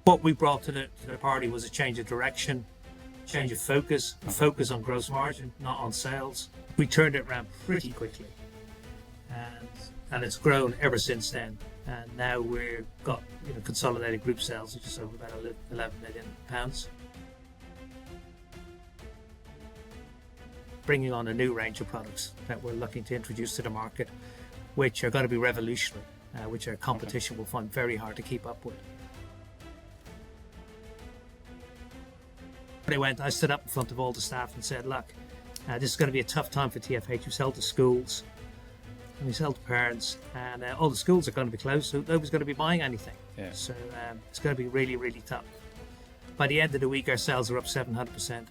What we brought to the party was a change of direction, change of focus, a focus on gross margin, not on sales. We turned it around pretty quickly, and it's grown ever since then. And now we've got consolidated group sales of just over about £11 million. Bringing on a new range of products that we're looking to introduce to the market, which are going to be revolutionary, which our competition will find very hard to keep up with. I stood up in front of all the staff and said, look, this is going to be a tough time for TFH. We sell to schools and we sell to parents, and all the schools are going to be closed, so nobody's going to be buying anything. Yeah. So it's going to be really, really tough. By the end of the week, our sales are up 700%.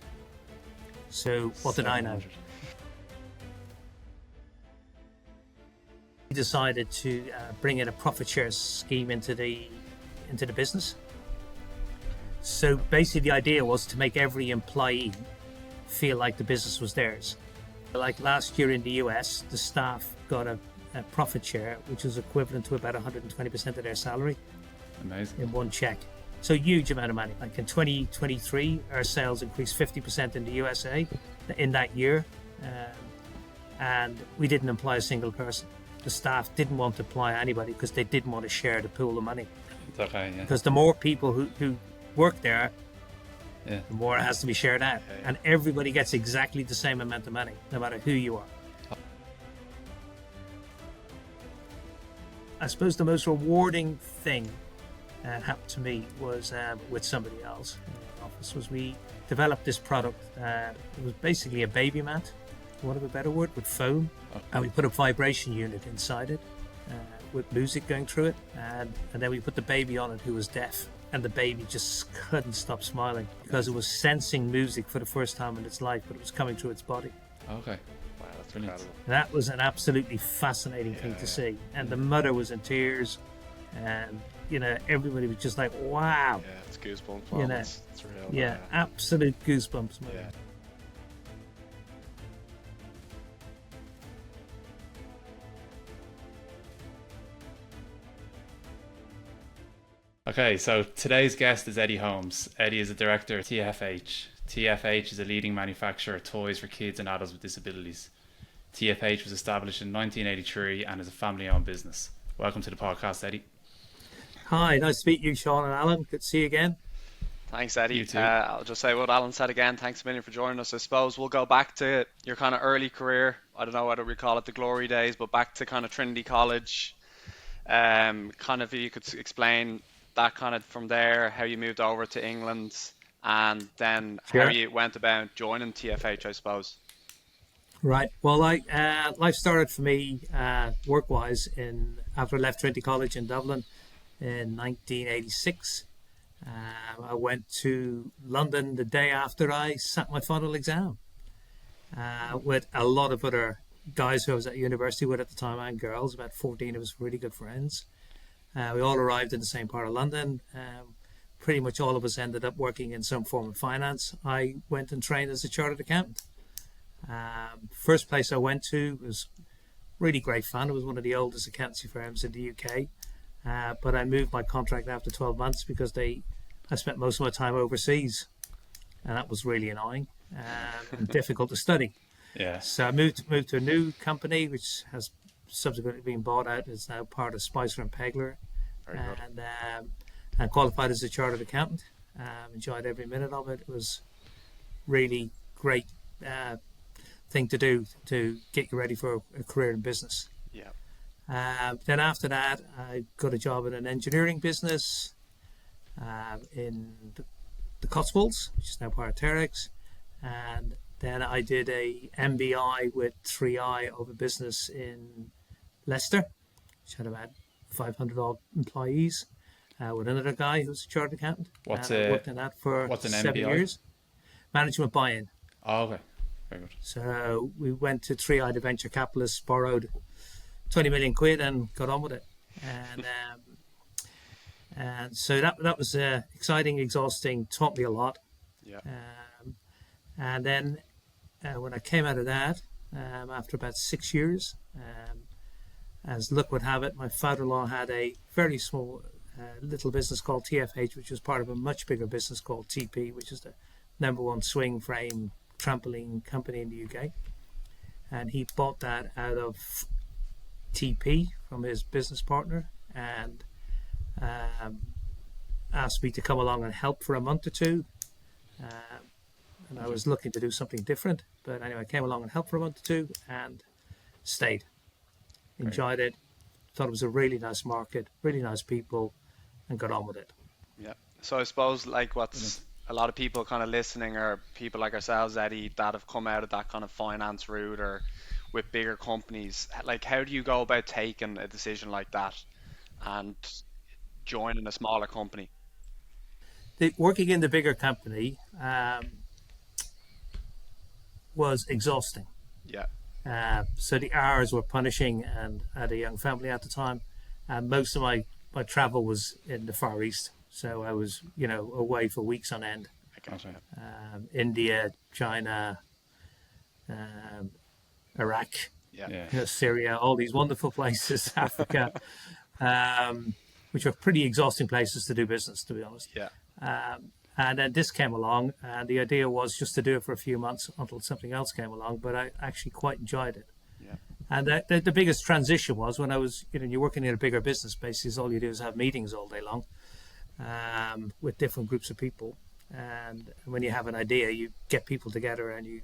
So what did I know? We decided to bring in a profit share scheme into the business. So basically the idea was to make every employee feel like the business was theirs. Like last year in the US, the staff got a profit share, which was equivalent to about 120% of their salary. Amazing. In one check. So huge amount of money. Like in 2023, our sales increased 50% in the USA in that year. And we didn't employ a single person. The staff didn't want to employ anybody because they didn't want to share the pool of money. It's okay, yeah. Because the more people who work there, the more it has to be shared out. Yeah. And everybody gets exactly the same amount of money, no matter who you are. I suppose the most rewarding thing that happened to me was with somebody else in the office, was we developed this product. It was basically a baby mat, for want of a better word, with foam. And we put a vibration unit inside it with music going through it. And then we put the baby on it who was deaf. And the baby just couldn't stop smiling because it was sensing music for the first time in its life, but it was coming through its body. Okay. Wow, that's brilliant. That was an absolutely fascinating thing to see. And the mother was in tears. And, everybody was just like, wow. Yeah, it's goosebumps. Wow, it's real. Yeah, absolute goosebumps, man. Yeah. Okay, so today's guest is Eddie Holmes. Eddie is a director at TFH. TFH is a leading manufacturer of toys for kids and adults with disabilities. TFH was established in 1983 and is a family-owned business. Welcome to the podcast, Eddie. Hi, nice to meet you, Sean and Alan. Good to see you again. Thanks, Eddie. You too. I'll just say what Alan said again. Thanks a million for joining us. I suppose we'll go back to your kind of early career. I don't know whether we call it the glory days, but back to kind of Trinity College. Kind of if you could explain that kind of from there, how you moved over to England, and then how you went about joining TFH, I suppose. Right. Well, life started for me work-wise after I left Trinity College in Dublin in 1986. I went to London the day after I sat my final exam with a lot of other guys who I was at university with at the time, and girls, about 14 of us really good friends. We all arrived in the same part of London. Pretty much all of us ended up working in some form of finance. I went and trained as a chartered accountant. First place I went to was really great fun. It was one of the oldest accountancy firms in the UK. But I moved my contract after 12 months because I spent most of my time overseas. And that was really annoying and difficult to study. Yeah. So I moved to a new company, which has subsequently been bought out. It's now part of Spicer and Pegler. And qualified as a chartered accountant. Enjoyed every minute of it. It was really great thing to do to get you ready for a career in business. Yeah. Then after that, I got a job in an engineering business in the Cotswolds, which is now part of Terex. And then I did a MBI with 3i of a business in Leicester, which had about 500 odd employees, with another guy who's a chartered accountant. I worked in that for 7 years. Management buy-in. Oh, okay. Very good. So we went to 3i, the venture capitalists, borrowed 20 million quid and got on with it. And so that was exciting, exhausting, taught me a lot. Yeah. And then when I came out of that, after about 6 years, as luck would have it, my father-in-law had a very small a little business called TFH, which was part of a much bigger business called TP, which is the number one swing frame trampoline company in the UK. And he bought that out of TP from his business partner, and asked me to come along and help for a month or two. And I was looking to do something different, but anyway, I came along and helped for a month or two and stayed. Enjoyed it. Thought it was a really nice market, really nice people, and got on with it. Yeah. So I suppose like what's a lot of people kind of listening are people like ourselves, Eddie, that have come out of that kind of finance route or with bigger companies. Like, how do you go about taking a decision like that and joining a smaller company? Working in the bigger company was exhausting. Yeah. So the hours were punishing, and I had a young family at the time. And most of my travel was in the Far East. So I was, away for weeks on end. Okay. India, China, Iraq, Yeah. Syria, all these wonderful places, Africa, which are pretty exhausting places to do business, to be honest. Yeah. And then this came along, and the idea was just to do it for a few months until something else came along, but I actually quite enjoyed it. Yeah. And the biggest transition was when I was, you're working in a bigger business, basically all you do is have meetings all day long with different groups of people. And when you have an idea, you get people together and you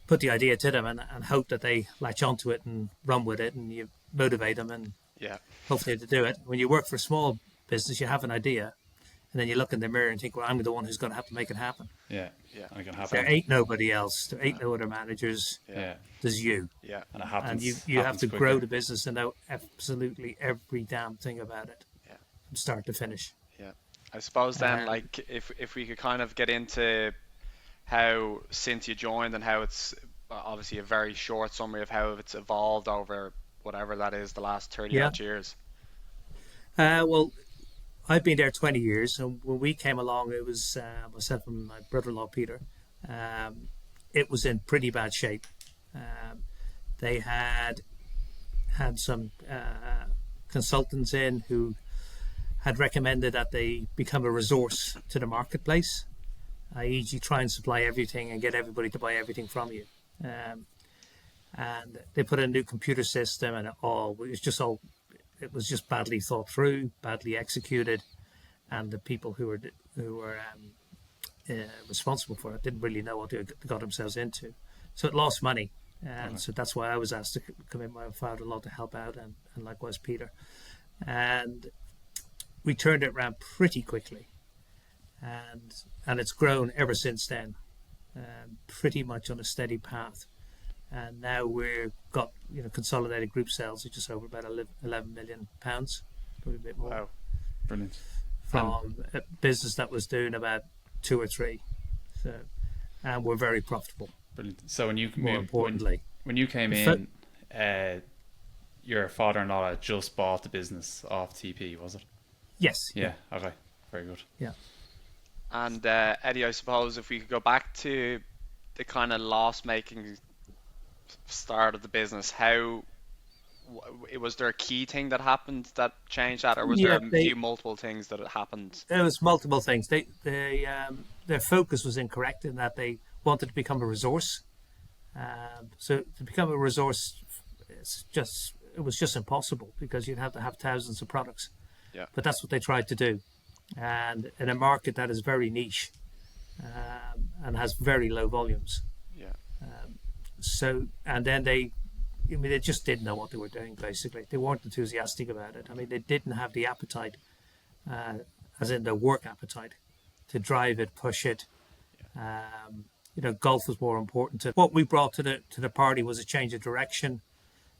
put the idea to them and hope that they latch onto it and run with it, and you motivate them and hopefully to do it. When you work for a small business, you have an idea, and then you look in the mirror and think, well, I'm the one who's going to have to make it happen. Yeah. And it can happen. There ain't nobody else. There ain't no other managers. Yeah. There's you. Yeah. And it happens. And you have to quicker. grow the business and know absolutely every damn thing about it. Yeah. From start to finish. Yeah. I suppose then, like, if we could kind of get into how, since you joined, and how it's obviously a very short summary of how it's evolved over whatever that is, the last 30 odd years. Well, I've been there 20 years, and when we came along, it was myself and my brother-in-law Peter. It was in pretty bad shape. They had some consultants in who had recommended that they become a resource to the marketplace, i.e. you try and supply everything and get everybody to buy everything from you. And they put in a new computer system, and it was just badly thought through, badly executed, and the people who were responsible for it didn't really know what they got themselves into. So it lost money, and so that's why I was asked to come in, my father-in-law, to help out, and likewise Peter. And we turned it around pretty quickly, and it's grown ever since then, pretty much on a steady path. And now we've got consolidated group sales are just over about £11 million, probably a bit more. Wow, brilliant! From a business that was doing about 2 or 3, so, and we're very profitable. Brilliant. So when you when you came in, your father-in-law had just bought the business off TP, was it? Yes. Yeah. Okay. Very good. Yeah. And Eddie, I suppose if we could go back to the kind of loss-making start of the business, was there a key thing that happened that changed that, or was there a few multiple things that had happened? There was multiple things. Their focus was incorrect in that they wanted to become a resource. So to become a resource, it was just impossible, because you'd have to have thousands of products. Yeah. But that's what they tried to do, and in a market that is very niche and has very low volumes. Yeah. So, and then they just didn't know what they were doing, basically. They weren't enthusiastic about it. I mean, they didn't have the appetite, as in the work appetite, to drive it, push it. Golf was more important. What we brought to the party was a change of direction,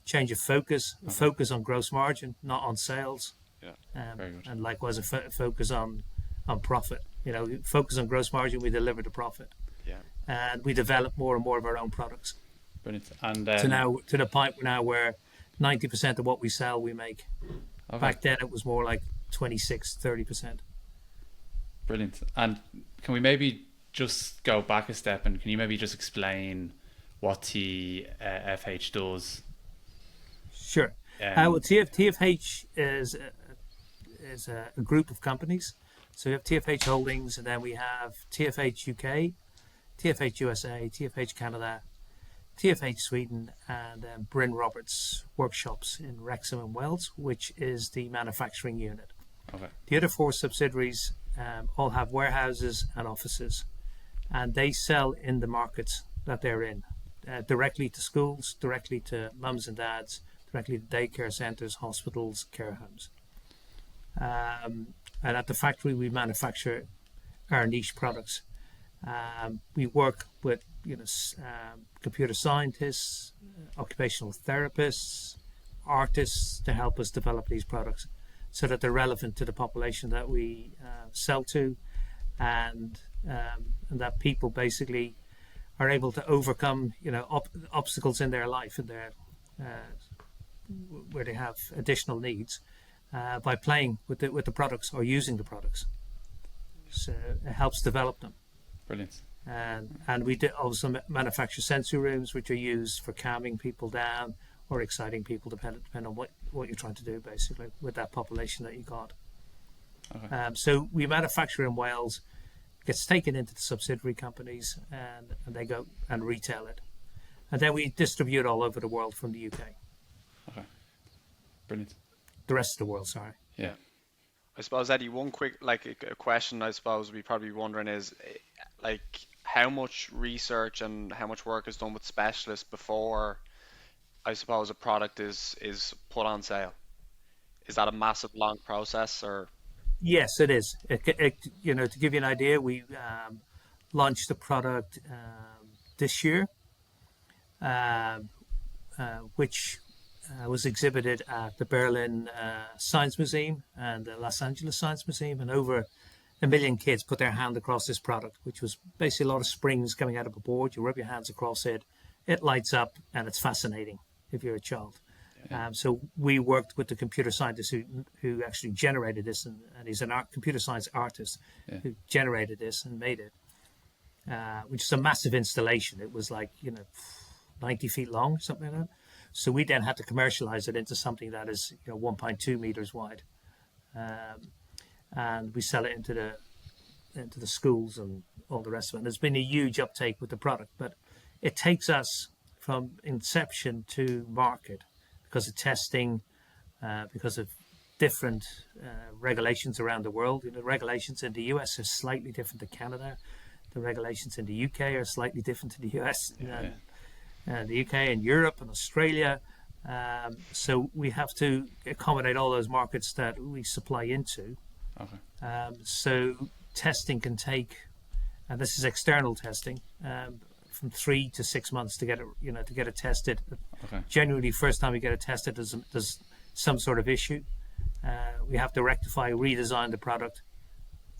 change of focus, a focus on gross margin, not on sales. Yeah, very good. And likewise a focus on profit. Focus on gross margin, we deliver the profit. Yeah. And we develop more and more of our own products. Brilliant. And to the point now where 90% of what we sell we make. Okay. Back then it was more like 26-30%. Brilliant. And can we maybe just go back a step, and can you maybe just explain what TFH does? Sure. Well, TFH is a group of companies. So we have TFH Holdings, and then we have TFH UK, TFH USA, TFH Canada, TFH Sweden, and Bryn Roberts Workshops in Wrexham and Wales, which is the manufacturing unit. Okay. The other 4 subsidiaries all have warehouses and offices, and they sell in the markets that they're in, directly to schools, directly to mums and dads, directly to daycare centres, hospitals, care homes. And at the factory, we manufacture our niche products. We work with computer scientists, occupational therapists, artists to help us develop these products so that they're relevant to the population that we sell to, and that people basically are able to overcome obstacles in their life, in their where they have additional needs, by playing with the products or using the products. So it helps develop them. Brilliant. And we also manufacture sensory rooms, which are used for calming people down or exciting people, depending on what you're trying to do, basically, with that population that you got. Okay. So we manufacture in Wales, gets taken into the subsidiary companies, and they go and retail it. And then we distribute all over the world from the UK. Okay. Brilliant. The rest of the world, sorry. Yeah. I suppose, Eddie, one quick a question I suppose we probably wondering is how much research and how much work is done with specialists before, I suppose, a product is put on sale? Is that a massive long process, or? Yes, it is. To give you an idea, we launched the product this year, which was exhibited at the Berlin Science Museum and the Los Angeles Science Museum, and over 1 million kids put their hand across this product, which was basically a lot of springs coming out of a board. You rub your hands across it, it lights up, and it's fascinating if you're a child. Yeah. So we worked with the computer scientist who actually generated this, and he's an computer science artist who generated this and made it, which is a massive installation. It was 90 feet long, something like that. So we then had to commercialize it into something that is 1.2 meters wide, and we sell it into the schools and all the rest of it. And there's been a huge uptake with the product, but it takes us from inception to market because of testing, because of different regulations around the world. The regulations in the US are slightly different to Canada. The regulations in the UK are slightly different to the US. The UK and Europe and Australia. So we have to accommodate all those markets that we supply into. Okay. So testing can take, and this is external testing, from 3 to 6 months to get it tested. Okay. Generally, first time we get it tested, there's some sort of issue. We have to rectify, redesign the product,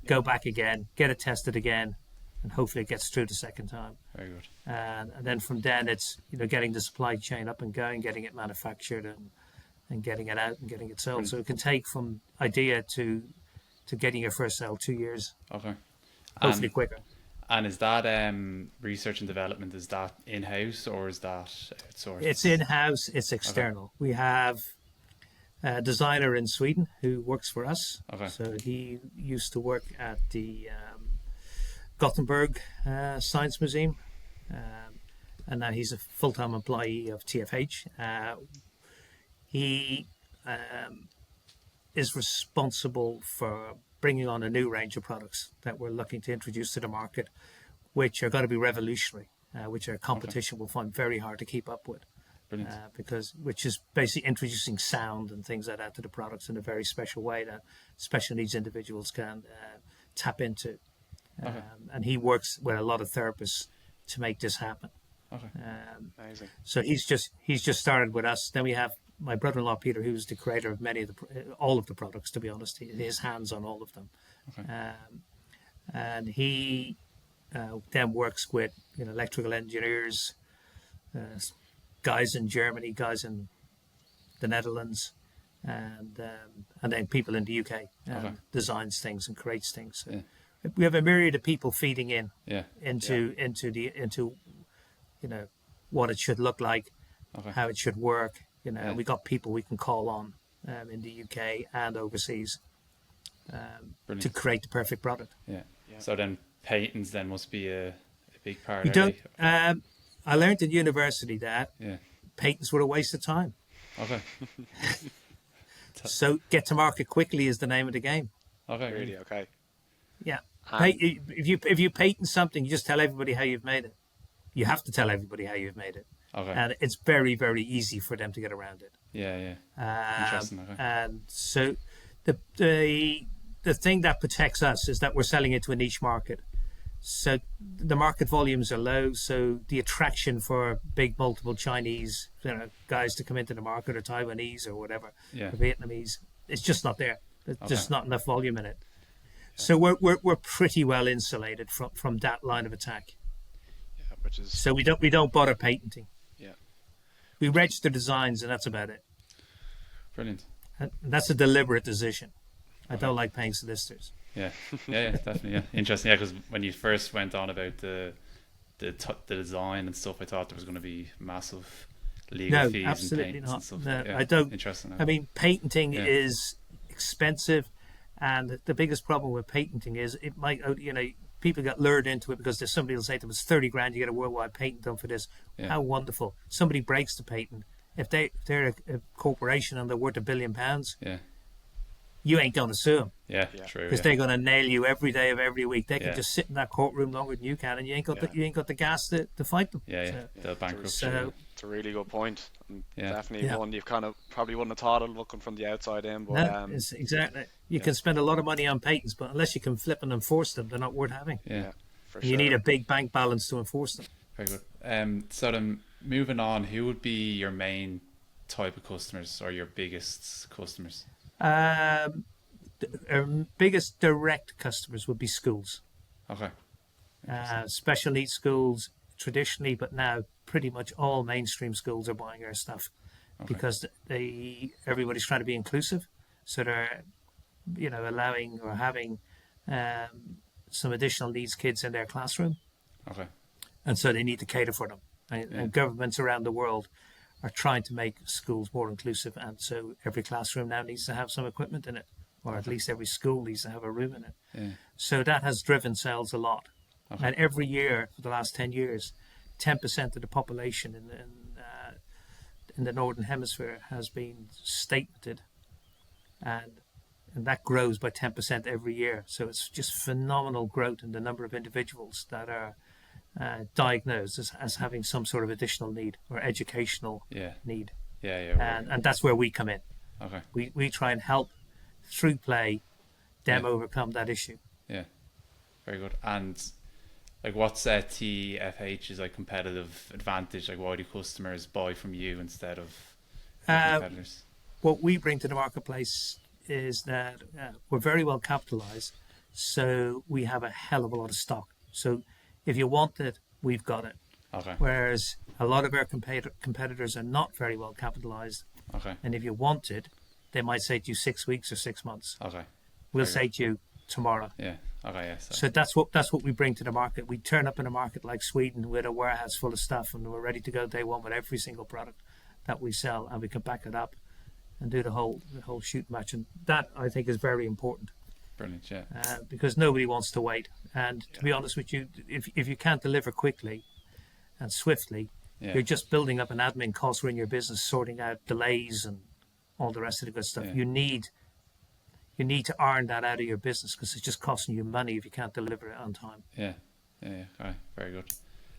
go back again, get it tested again, and hopefully it gets through the second time. Very good. And then from then it's getting the supply chain up and going, getting it manufactured, and getting it out and getting it sold. Brilliant. So it can take from idea to getting your first sale 2 years. Okay. Hopefully quicker. And is that research and development, is that in-house or is that outsourced? It's in-house, it's external. Okay. We have a designer in Sweden who works for us. Okay. So he used to work at the Gothenburg Science Museum, and now he's a full-time employee of TFH. He is responsible for bringing on a new range of products that we're looking to introduce to the market, which are going to be revolutionary, which our competition will find very hard to keep up with. Brilliant. Which is basically introducing sound and things like that to the products in a very special way that special needs individuals can tap into. Okay. And he works with a lot of therapists to make this happen. Okay. Amazing. So he's just started with us. Then we have my brother-in-law Peter, who's the creator of all of the products. To be honest, his hands on all of them. Okay. And he then works with electrical engineers, guys in Germany, guys in the Netherlands, and then people in the UK. Designs things and creates things. So we have a myriad of people feeding into what it should look like, how it should work. We got people we can call on in the UK and overseas to create the perfect product. Yeah. So then patents then must be a big part You of don't. it. I learned at university that patents were a waste of time. Okay. So get to market quickly is the name of the game. Okay. Really? Okay. Yeah. If you patent something, you just tell everybody how you've made it. You have to tell everybody how you've made it. Okay. And it's very, very easy for them to get around it. Yeah. Interesting. Okay. And so the thing that protects us is that we're selling it to a niche market. So the market volumes are low. So the attraction for big multiple Chinese guys to come into the market, or Taiwanese or whatever, or Vietnamese, it's just not there. There's just not enough volume in it. So we're pretty well insulated from that line of attack. Yeah, which is so we don't bother patenting. Yeah. We register designs and that's about it. Brilliant. And that's a deliberate decision. I don't like paying solicitors. Yeah, definitely. Yeah, interesting. Yeah, because when you first went on about the design and stuff, I thought there was going to be massive legal fees absolutely and not. and stuff. No, Yeah, I don't. Interesting. I mean, patenting is expensive, and the biggest problem with patenting is it might, people get lured into it because there's somebody will say to them, it's 30 grand, you get a worldwide patent done for this. Yeah. How wonderful. Somebody breaks the patent. If they're a corporation and they're worth £1 billion, you ain't going to sue them. Yeah, true. Because they're going to nail you every day of every week. They can just sit in that courtroom longer than you can, and you ain't got the gas to fight them. They'll bankrupt. So it's a really good point. And Yeah. definitely one you've kind of probably wouldn't have thought of looking from the outside in. But no, it's exactly. You can spend a lot of money on patents, but unless you can flip and enforce them, they're not worth having. Yeah, for You need a big bank balance to enforce them. very good. So then moving on, who would be your main type of customers or your biggest customers? Our biggest direct customers would be schools. Okay. Special needs schools traditionally, but now pretty much all mainstream schools are buying our stuff because everybody's trying to be inclusive. So they're, allowing or having some additional needs kids in their classroom. Okay. And so they need to cater for them. And governments around the world are trying to make schools more inclusive. And so every classroom now needs to have some equipment in it, or at least every school needs to have a room in it. Yeah. So that has driven sales a lot. Okay. And every year for the last 10 years, 10% of the population in the Northern Hemisphere has been statemented. And that grows by 10% every year. So it's just phenomenal growth in the number of individuals that are diagnosed as having some sort of additional need or educational need. And that's where we come in. Okay. We try and help through play them overcome that issue. Yeah, very good. And what's TFH's competitive advantage? Why do customers buy from you instead of competitors? What we bring to the marketplace is that we're very well capitalized, so we have a hell of a lot of stock. So if you want it, we've got it. Okay. Whereas a lot of our competitors are not very well capitalized. Okay. And if you want it, they might say to you 6 weeks or 6 months. Okay. We'll say to you tomorrow. Yeah. Okay. Yeah. So that's what we bring to the market. We turn up in a market like Sweden with a warehouse full of stuff, and we're ready to go day one with every single product that we sell, and we can back it up and do the whole shoot match. And that, I think, is very important. Brilliant. Yeah. Because nobody wants to wait. And to be honest with you, if you can't deliver quickly and swiftly, you're just building up an admin cost in your business, sorting out delays and all the rest of the good stuff. You need to earn that out of your business because it's just costing you money if you can't deliver it on time. Yeah. Okay. Very good.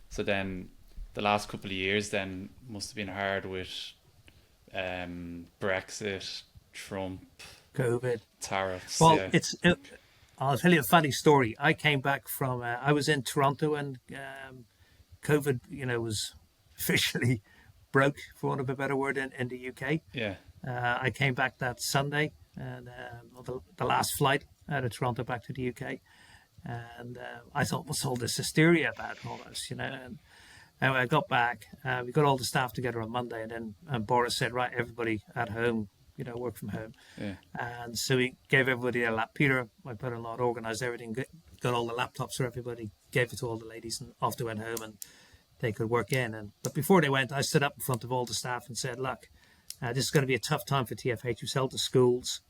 So then the last couple of years then must have been hard with Brexit, Trump, COVID, tariffs. Well, I'll tell you a funny story. I came back from I was in Toronto and COVID, was officially broke, for want of a better word, in the UK. Yeah. I came back that Sunday, and the last flight out of Toronto back to the UK, and I thought, what's all this hysteria about all this, And anyway, I got back. We got all the staff together on Monday, and then Boris said, right, everybody at home, work from home. Yeah. And so we gave everybody a lap. Peter, my brother-in-law, organised everything, got all the laptops for everybody, gave it to all the ladies, and off they went home, and they could work in. But before they went, I stood up in front of all the staff and said, look, this is going to be a tough time for TFH. We sell to schools.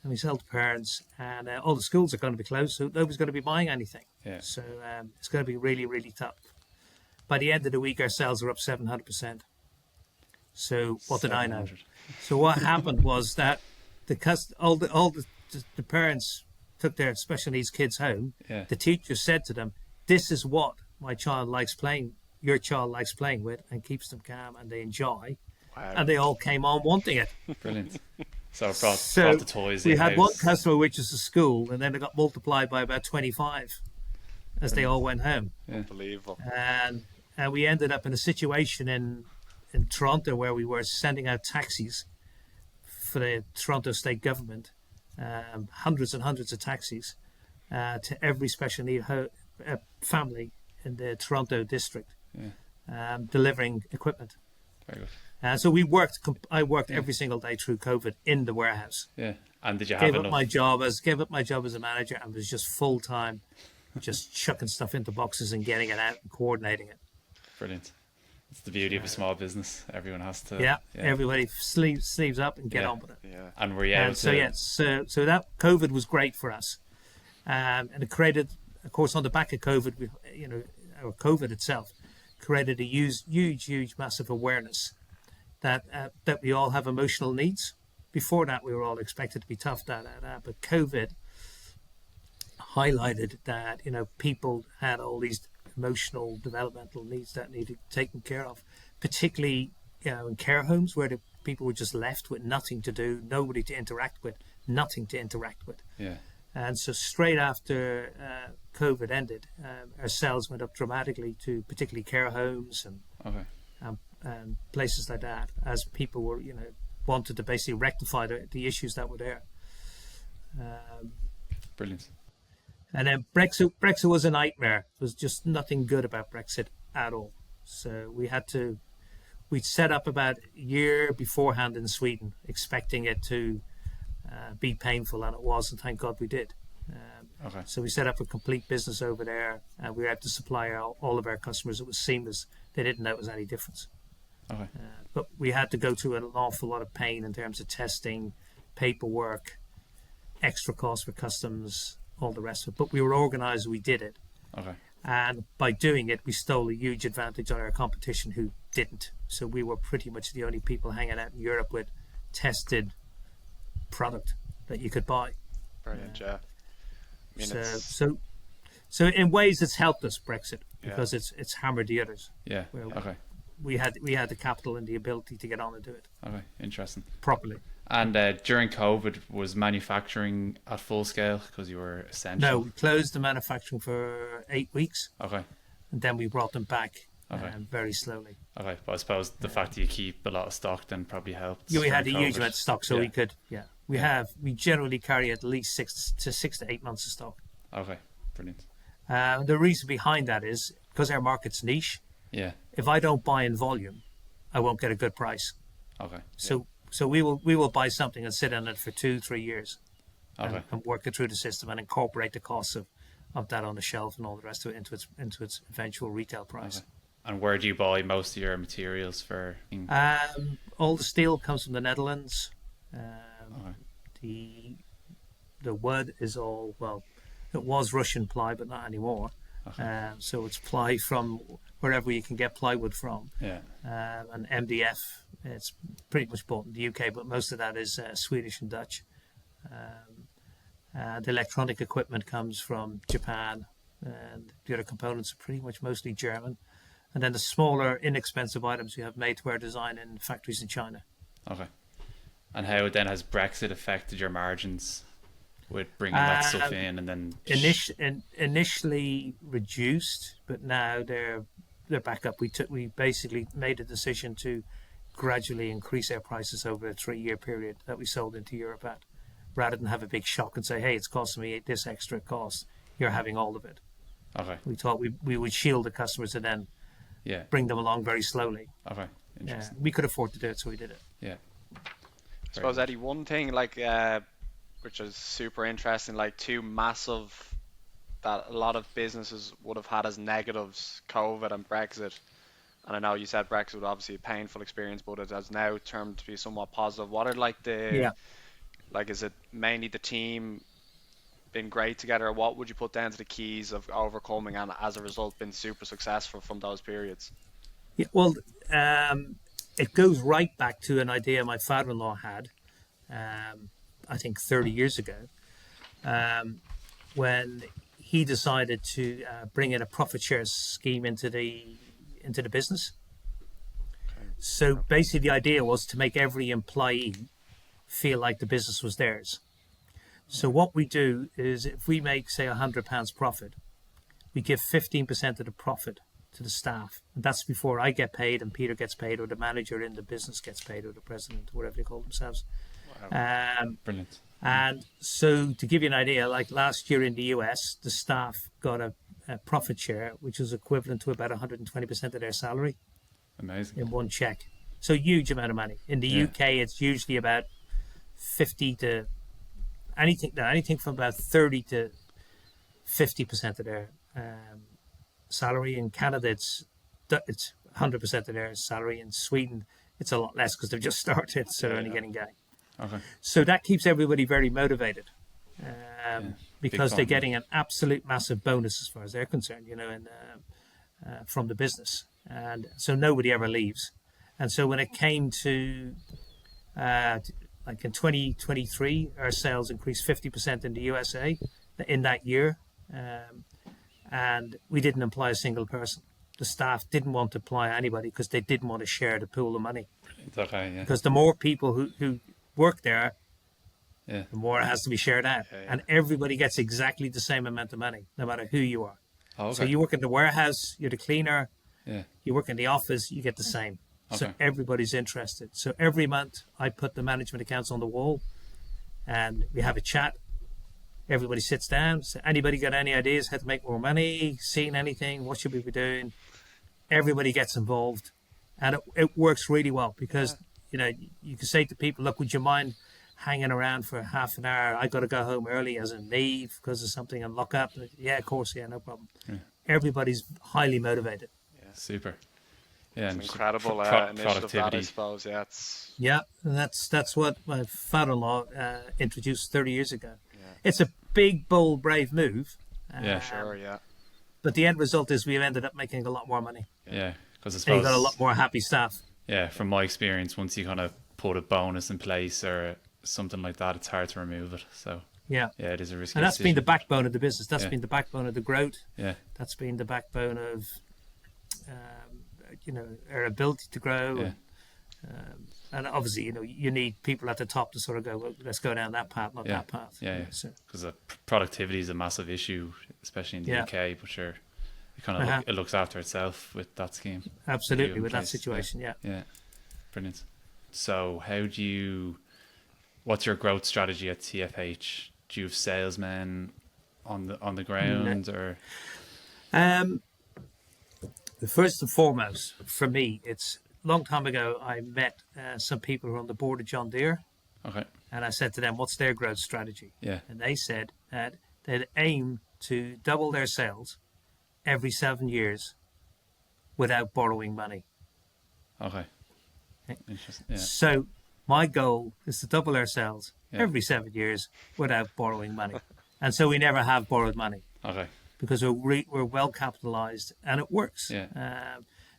and we sell to parents, and all the schools are going to be closed, so nobody's going to be buying anything. Yeah. So it's going to be really, really tough. By the end of the week, our sales are up 700%. So what did I know? 700. So what happened was that all the parents took their special needs kids home. Yeah. The teacher said to them, "This is what my child likes playing. Your child likes playing with, and keeps them calm, and they enjoy." Wow. And they all came on wanting it. Brilliant. So it So brought the toys we had one in-house. customer, which is a school, and then it got multiplied by about 25 as they all went home. Unbelievable. And we ended up in a situation in Toronto where we were sending out taxis for the Toronto state government, hundreds and hundreds of taxis to every special need family in the Toronto district, delivering equipment. Very good. So I worked every single day through COVID in the warehouse. Yeah. And did you have Gave up enough? my job as a manager, and was just full time, just chucking stuff into boxes and getting it out and coordinating it. Brilliant. It's the beauty of a small business. Everyone has to. Yeah. Everybody sleeves up and get on with it. Yeah. And were you able And to? so that COVID was great for us, and it created, of course, on the back of COVID, or COVID itself, created a huge, massive awareness that we all have emotional needs. Before that, we were all expected to be tough, but COVID highlighted that people had all these emotional developmental needs that needed taken care of, particularly in care homes where the people were just left with nothing to do, nobody to interact with, nothing to interact with. Yeah. And so straight after COVID ended, our sales went up dramatically to particularly care homes and places like that, as people were wanted to basically rectify the issues that were there. Brilliant. And then Brexit was a nightmare. There was just nothing good about Brexit at all. So we'd set up about a year beforehand in Sweden, expecting it to be painful, and it was, and thank God we did. So we set up a complete business over there, and we were able to supply all of our customers. It was seamless. They didn't know it was any difference. Okay. But we had to go through an awful lot of pain in terms of testing, paperwork, extra costs for customs, all the rest of it. But we were organised, we did it. Okay. And by doing it, we stole a huge advantage on our competition who didn't. So we were pretty much the only people hanging out in Europe with tested product that you could buy. Brilliant, yeah. I mean, So in ways it's helped us, Brexit, because it's hammered the others. Yeah. Okay. We had the capital and the ability to get on and do it Okay. Interesting. properly. And during COVID, was manufacturing at full scale because you were essential? No, we closed the manufacturing for 8 weeks, Okay. and then we brought them back Okay. very slowly. Okay. But I suppose the fact that you keep a lot of stock then probably helped. Yeah, we had a during huge COVID. amount of stock, so Yeah. we could. Yeah, we generally carry at least 6 to 8 months of stock. Okay. Brilliant. The reason behind that is because our market's niche. Yeah. If I don't buy in volume, I won't get a good price. Okay. So we will buy something and sit on it for 2-3 years, Okay. and work it through the system and incorporate the costs of that on the shelf and all the rest of it into its eventual retail price. Okay. And where do you buy most of your materials for? All the steel comes from the Netherlands. Okay. The wood is all, well, it was Russian ply, but not anymore. Okay. So it's ply from wherever you can get plywood from. Yeah. And MDF, it's pretty much bought in the UK, but most of that is Swedish and Dutch. The electronic equipment comes from Japan, and the other components are pretty much mostly German. And then the smaller, inexpensive items we have made to our design in factories in China. Okay. And how then has Brexit affected your margins with bringing that stuff in and then? Initially reduced, but now they're back up. We basically made a decision to gradually increase our prices over a 3-year period that we sold into Europe at, rather than have a big shock and say, hey, it's costing me this extra cost. You're having all of it. Okay. We thought we would shield the customers and then bring them along very slowly. Okay. Interesting. We could afford to do it, so we did it. Yeah. I suppose, Eddie, one thing which is super interesting, two massive that a lot of businesses would have had as negatives, COVID and Brexit. And I know you said Brexit was obviously a painful experience, but it has now turned to be somewhat positive. What are Like, is it mainly the team been great together? What would you put down to the keys of overcoming and as a result been super successful from those periods? Yeah, well, it goes right back to an idea my father-in-law had, I think 30 years ago, when he decided to bring in a profit share scheme into the business. So basically, the idea was to make every employee feel like the business was theirs. So what we do is, if we make, say, £100 profit, we give 15% of the profit to the staff. And that's before I get paid and Peter gets paid, or the manager in the business gets paid, or the president, whatever they call themselves. Wow. Brilliant. And so, to give you an idea, like last year in the US, the staff got a profit share, which was equivalent to about 120% of their salary. Amazing. In one check. So, huge amount of money. In the UK, it's usually about 50 to anything from about 30 to 50% of their salary. In Canada, it's 100% of their salary. In Sweden, it's a lot less because they've just started, so they're only getting going. Okay. So that keeps everybody very motivated, because they're getting an absolute massive bonus as far as they're concerned, from the business, and so nobody ever leaves. And so when it came to like in 2023, our sales increased 50% in the USA in that year, and we didn't employ a single person. The staff didn't want to employ anybody because they didn't want to share the pool of money. Okay, yeah. Because the more people who work there, the more it has to be shared out. And everybody gets exactly the same amount of money, no matter who you are. Oh, okay. So you work in the warehouse, you're the cleaner. Yeah. You work in the office, you get the same. Okay. So everybody's interested. So every month I put the management accounts on the wall and we have a chat. Everybody sits down. So anybody got any ideas how to make more money, seen anything, what should we be doing? Everybody gets involved. And it works really well because, you can say to people, look, would you mind hanging around for half an hour? I got to go home early as in leave because of something and lock up. Yeah, of course. Yeah, no problem. Yeah. Everybody's highly motivated. Yeah. Super. Yeah, it's an incredible initiative, that, I suppose. Yeah, and that's what my father-in-law introduced 30 years ago. Yeah. It's a big, bold, brave move. Sure, yeah. But the end result is we've ended up making a lot more money. Yeah, because I suppose and you've got a lot more happy staff. Yeah, from my experience, once you kind of put a bonus in place or something like that, it's hard to remove it. So yeah, it is a risky. And that's decision. Been the backbone of the business. That's been the backbone of the growth. Yeah, that's been the backbone of our ability to grow. Yeah. And obviously, you need people at the top to sort of go, well, let's go down that path, not that path. Yeah, because productivity is a massive issue, especially in the UK. But sure, it kind of it looks after itself with that scheme. Absolutely, with that situation. Yeah, brilliant. So, what's your growth strategy at TFH? Do you have salesmen on the ground or? First and foremost, for me, it's a long time ago. I met some people who are on the board of John Deere. Okay. And I said to them, "What's their growth strategy?" Yeah. And they said that they'd aim to double their sales every 7 years without borrowing money. Okay. Interesting. Yeah. So my goal is to double our sales every 7 years without borrowing money. And so we never have borrowed money. Okay. Because we're well capitalized and it works. Yeah.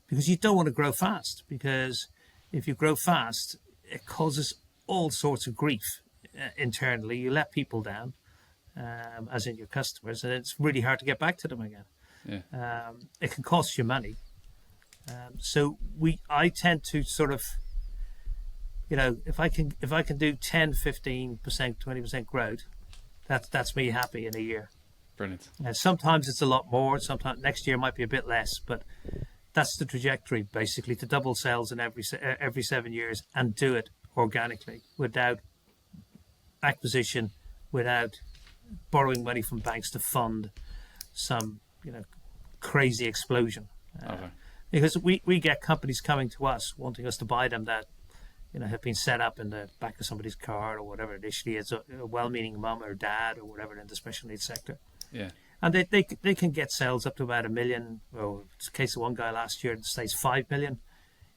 Because you don't want to grow fast. Because if you grow fast, it causes all sorts of grief internally. You let people down, as in your customers, and it's really hard to get back to them again. Yeah. It can cost you money. So I tend to sort of, if I can do 10, 15%, 20% growth, that's me happy in a year. Brilliant. Sometimes it's a lot more. Sometimes next year might be a bit less, but that's the trajectory, basically, to double sales in every 7 years and do it organically without acquisition, without borrowing money from banks to fund some, crazy explosion. Okay. Because we get companies coming to us wanting us to buy them that, have been set up in the back of somebody's car or whatever. Initially, it's a well-meaning mum or dad or whatever in the special needs sector. Yeah. And they can get sales up to about $1 million. Well, it's the case of one guy last year in the States, $5 million.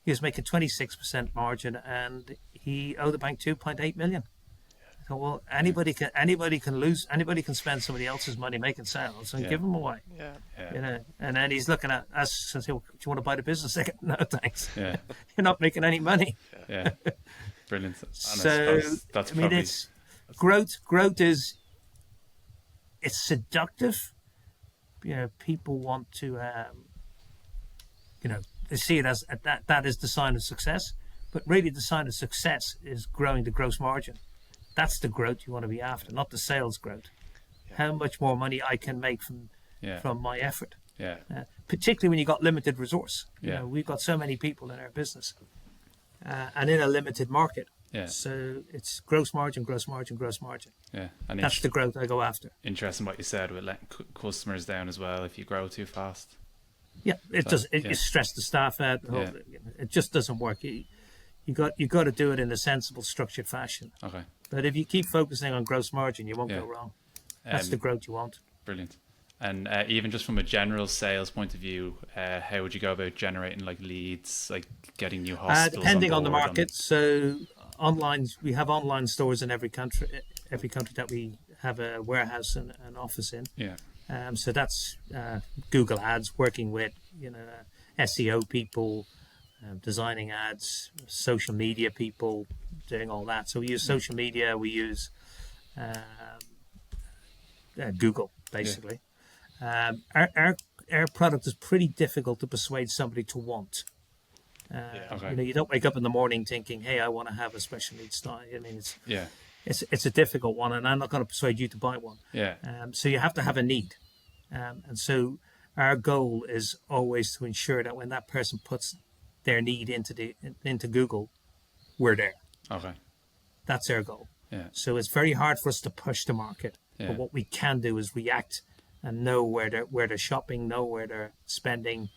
He was making 26% margin and he owed the bank $2.8 million. Well, Yeah. anybody can spend somebody else's money making sales and Yeah. give them away. Yeah. Yeah. And then he's looking at us and say, well, "Do you want to buy the business?" They go, "No, thanks. Yeah. You're not making any money." Yeah. Brilliant. And I So suppose that's I mean, probably it's growth is it's seductive. People want to, they see it as that is the sign of success. But really, the sign of success is growing the gross margin. That's the growth you want to be after, not the sales growth. How much more money I can make from my effort. Yeah. Particularly when you got limited resource. Yeah. We've got so many people in our business, and in a limited market. Yeah. So it's gross margin, gross margin, gross margin. Yeah. And That's the growth I go after. interesting what you said with letting customers down as well if you grow too fast. Yeah, it So, does. yeah. You stress the staff out. Yeah. It just doesn't work. You got to do it in a sensible, structured fashion. Okay. But if you keep focusing on gross margin, you won't Yeah. go wrong. That's the growth you want. Brilliant. And even just from a general sales point of view, how would you go about generating like leads, like getting new hospitals Depending on the board market. So we have online stores in every country that we have a warehouse and an office in. Yeah. So that's Google Ads, working with SEO people, designing ads, social media people, doing all that. So we use social media. We use Google basically. Our product is pretty difficult to persuade somebody to want. Okay. You don't wake up in the morning thinking, "Hey, I want to have a special needs tie." I mean, Yeah. it's a difficult one, and I'm not going to persuade you to buy one. Yeah. So you have to have a need, and so our goal is always to ensure that when that person puts their need into Google, we're there. Okay. That's our goal. Yeah. So it's very hard for us to push the market, Yeah. but what we can do is react and know where they're shopping, know where they're spending,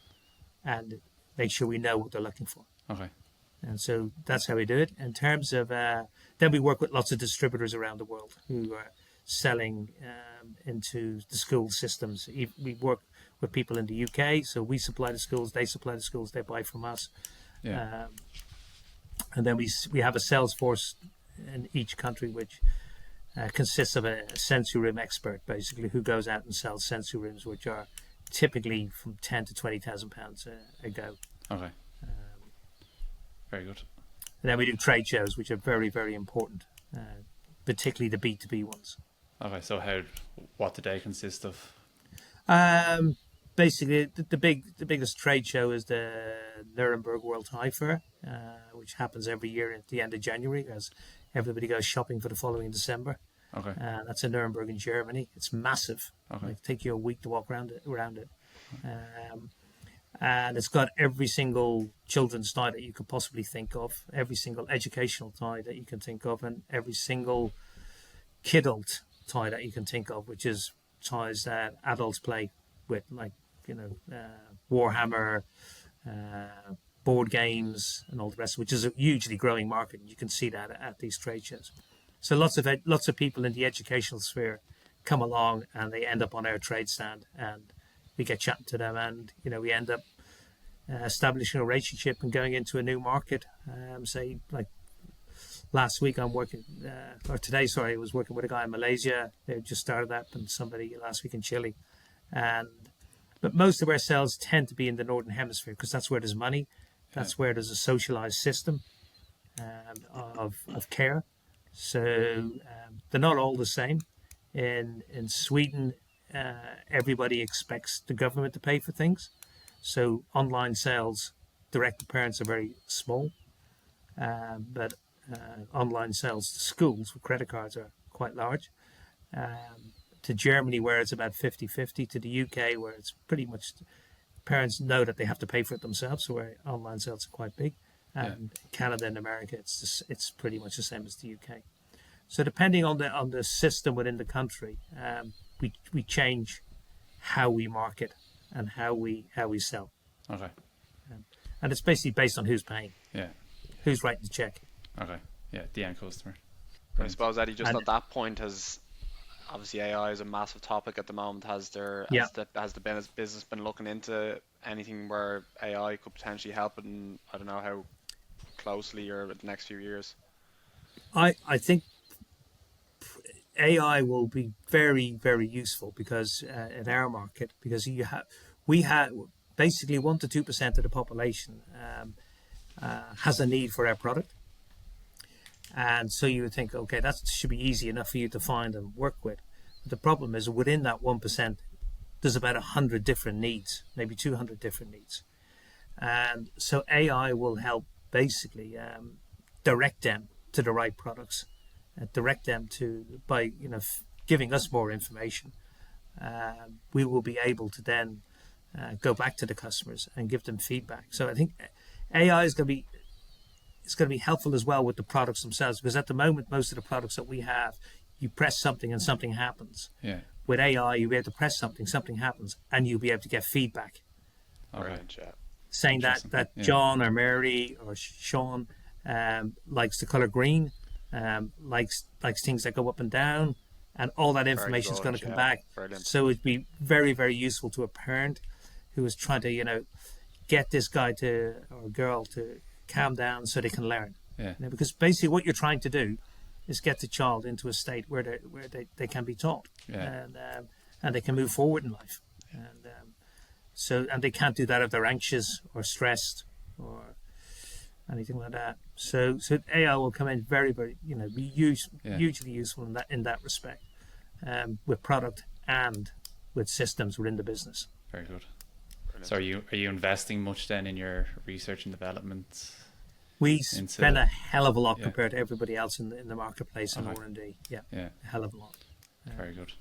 and make sure we know what they're looking for. Okay. And so that's how we do it. In terms of, then we work with lots of distributors around the world who are selling into the school systems. We work with people in the UK, so we supply the schools, they supply the schools, they buy from us. Yeah. And then we have a sales force in each country which consists of a sensory room expert, basically, who goes out and sells sensory rooms, which are typically from £10,000 to £20,000 a go. Okay. Very good. And then we do trade shows, which are very, very important, particularly the B2B ones. Okay. So what do they consist of? Basically, the biggest trade show is the Nuremberg World High Fair, which happens every year at the end of January, as everybody goes shopping for the following December. Okay. That's in Nuremberg in Germany. It's massive. Okay. It take you a week to walk around it. And it's got every single children's tie that you could possibly think of, every single educational tie that you can think of, and every single kidult tie that you can think of, which is ties that adults play with, like Warhammer, board games, and all the rest, which is a hugely growing market. You can see that at these trade shows. So lots of people in the educational sphere come along, and they end up on our trade stand, and we get chatting to them, and we end up establishing a relationship and going into a new market. Say, like last week, I was working with a guy in Malaysia. They just started that, and somebody last week in Chile, but most of our sales tend to be in the Northern Hemisphere because that's where there's money, that's where there's a socialized system of care. So they're not all the same. In Sweden, everybody expects the government to pay for things. So online sales direct to parents are very small, but online sales to schools with credit cards are quite large. To Germany, where it's about 50-50, to the UK, where it's pretty much parents know that they have to pay for it themselves, so where online sales are quite big. And Canada and America, it's pretty much the same as the UK. So depending on the system within the country, we change how we market and how we sell. Okay. And it's basically based on who's paying, Yeah. who's writing the check. Okay. Yeah. The end customer. I suppose, Eddie, just at that point, obviously AI is a massive topic at the moment. Has the business been looking into anything where AI could potentially help, and I don't know how closely or the next few years? I think AI will be very, very useful because in our market, because we have basically 1 to 2% of the population has a need for our product. And so you would think, okay, that should be easy enough for you to find and work with. But the problem is within that 1%, there's about 100 different needs, maybe 200 different needs. And so AI will help basically direct them to the right products, direct them to, by, giving us more information. We will be able to then go back to the customers and give them feedback. So I think AI is going to be, it's going to be helpful as well with the products themselves, because at the moment, most of the products that we have, you press something and something happens. Yeah. With AI, you'll be able to press something, something happens, and you'll be able to get feedback. Okay. Saying that Yeah. John or Mary or Sean likes the color green, likes things that go up and down, and all that information is going to come back. Brilliant. So it'd be very, very useful to a parent who is trying to, get this guy or girl to calm down so they can learn. Yeah. Because basically what you're trying to do is get the child into a state where they can be taught, Yeah. and they can move forward in life. And they can't do that if they're anxious or stressed or anything like that. So AI will come in very, very, be hugely useful in that respect, with product and with systems within the business. Very good. So are you investing much then in your research and development? We spend a hell of a lot compared to everybody else in the marketplace in R&D. Yeah, a hell of a lot. Very good.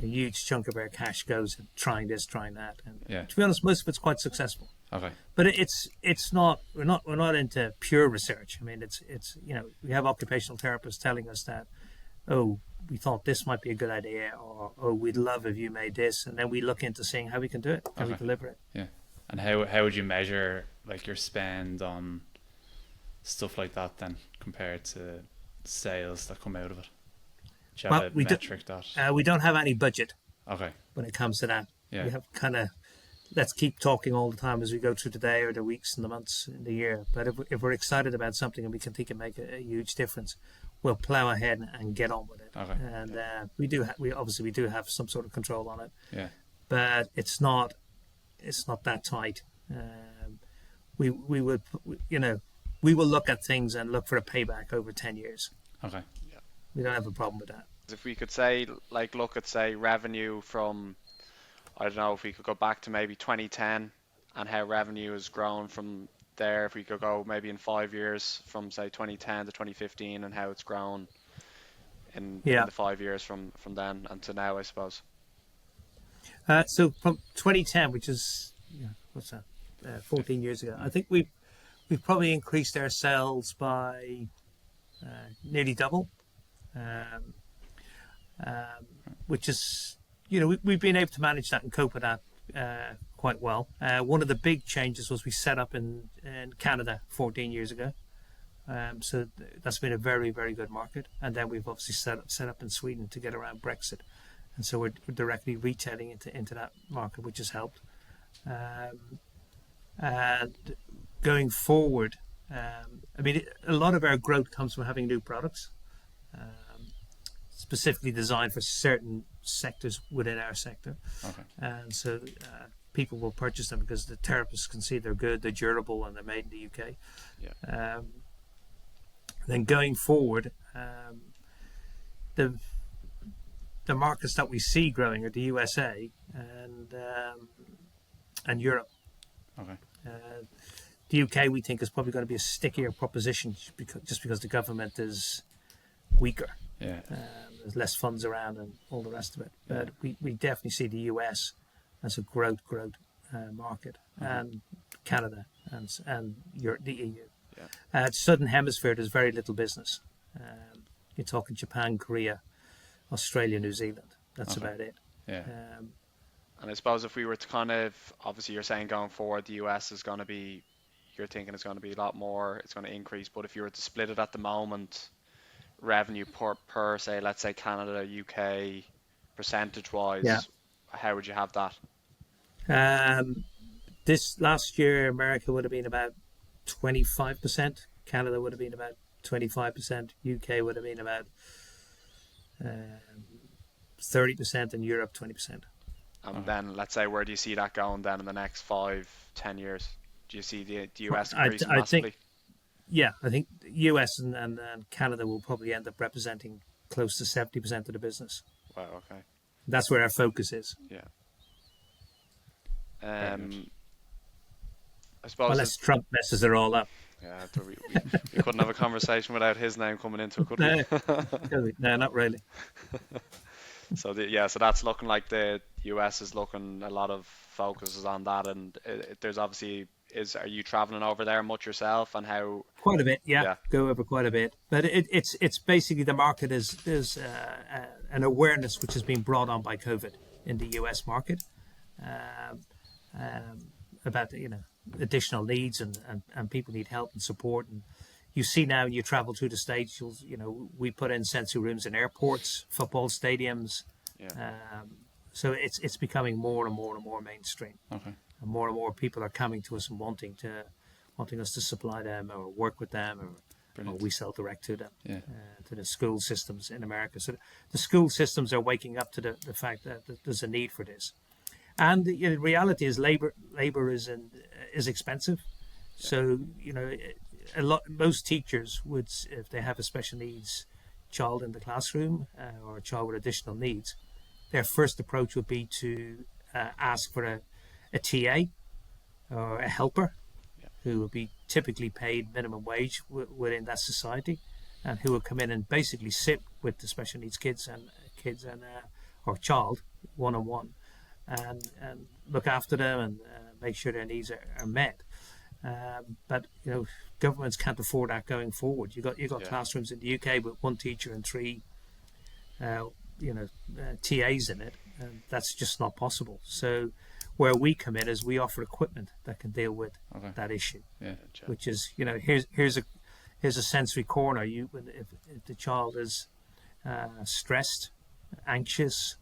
A huge chunk of our cash goes in trying this, trying that, and to be honest, most of it's quite successful. Okay. But it's not, we're not into pure research. I mean, it's we have occupational therapists telling us that, oh, we thought this might be a good idea, or oh, we'd love if you made this, and then we look into seeing how we can do it, how we deliver it. Yeah. And how would you measure like your spend on stuff like that then compared to sales that come out of it? Do you have a metric that? We don't have any budget. Okay. When it comes to that, Yeah. we have kind of, let's keep talking all the time as we go through the day or the weeks and the months and the year. But if we're excited about something and we can think it make a huge difference, we'll plow ahead and get on with it. Okay. And we do have some sort of control on it. Yeah. But it's not that tight. We will look at things and look for a payback over 10 years. Okay. We don't have a problem with that. If we could say, like, look at, say, revenue from, I don't know, if we could go back to maybe 2010 and how revenue has grown from there, if we could go maybe in 5 years from, say, 2010 to 2015 and how it's grown in the 5 years from then and to now, I suppose. So from 2010, which is, what's that, 14 years ago, I think we've probably increased our sales by nearly double. Which is, we've been able to manage that and cope with that quite well. One of the big changes was we set up in Canada 14 years ago. So that's been a very, very good market. And then we've obviously set up in Sweden to get around Brexit. And so we're directly retailing into that market, which has helped. And going forward, a lot of our growth comes from having new products. Specifically designed for certain sectors within our sector. Okay. And so people will purchase them because the therapists can see they're good, they're durable, and they're made in the UK. Yeah. Then going forward, the markets that we see growing are the USA and Europe. Okay. The UK we think is probably going to be a stickier proposition just because the government is weaker. Yeah. There's less funds around and all the rest of it. But we definitely see the US as a growth market, and Canada and Europe, the EU. Yeah. Southern Hemisphere, there's very little business. You're talking Japan, Korea, Australia, New Zealand. That's about it. Yeah. And I suppose if we were to kind of, obviously you're saying going forward, the US is going to be, you're thinking it's going to be a lot more, it's going to increase. But if you were to split it at the moment, revenue per say, let's say Canada, UK, percentage wise, how would you have that? This last year, America would have been about 25%. Canada would have been about 25%. UK would have been about 30% in Europe, 20%. And then let's say, where do you see that going then in the next 5, 10 years? Do you see the US I, increasing I think, massively? yeah, I think US and Canada will probably end up representing close to 70% of the business. Wow, okay. That's where our focus is. Yeah. Very good. I suppose Unless Trump messes it all up. yeah, we couldn't have a conversation without his name coming into it, could No, we? no, not really. So so that's looking like the US is looking, a lot of focus is on that, and there's obviously, are you traveling over there much yourself, and how? Quite a bit, yeah. Yeah, Go over quite a bit, but it's basically the market is an awareness which has been brought on by COVID in the US market, um, about additional needs and people need help and support. And you see now when you travel through the States, we put in sensory rooms in airports, football stadiums. yeah, So it's becoming more and more and more mainstream. Okay. And more people are coming to us and wanting us to supply them or work with them, or we sell direct to them, Yeah. to the school systems in America. So the school systems are waking up to the fact that there's a need for this. And the reality is labor is expensive. So most teachers would, if they have a special needs child in the classroom, or a child with additional needs, their first approach would be to ask for a TA or a helper, who would be typically paid minimum wage within that society, and who would come in and basically sit with the special needs kids and or child one on one, and look after them and make sure their needs are met. But governments can't afford that going forward. You got classrooms in the UK with one teacher and three TAs in it, and that's just not possible. So where we come in is we offer equipment that can deal with that issue, which is here's a sensory corner. If the child is stressed, anxious,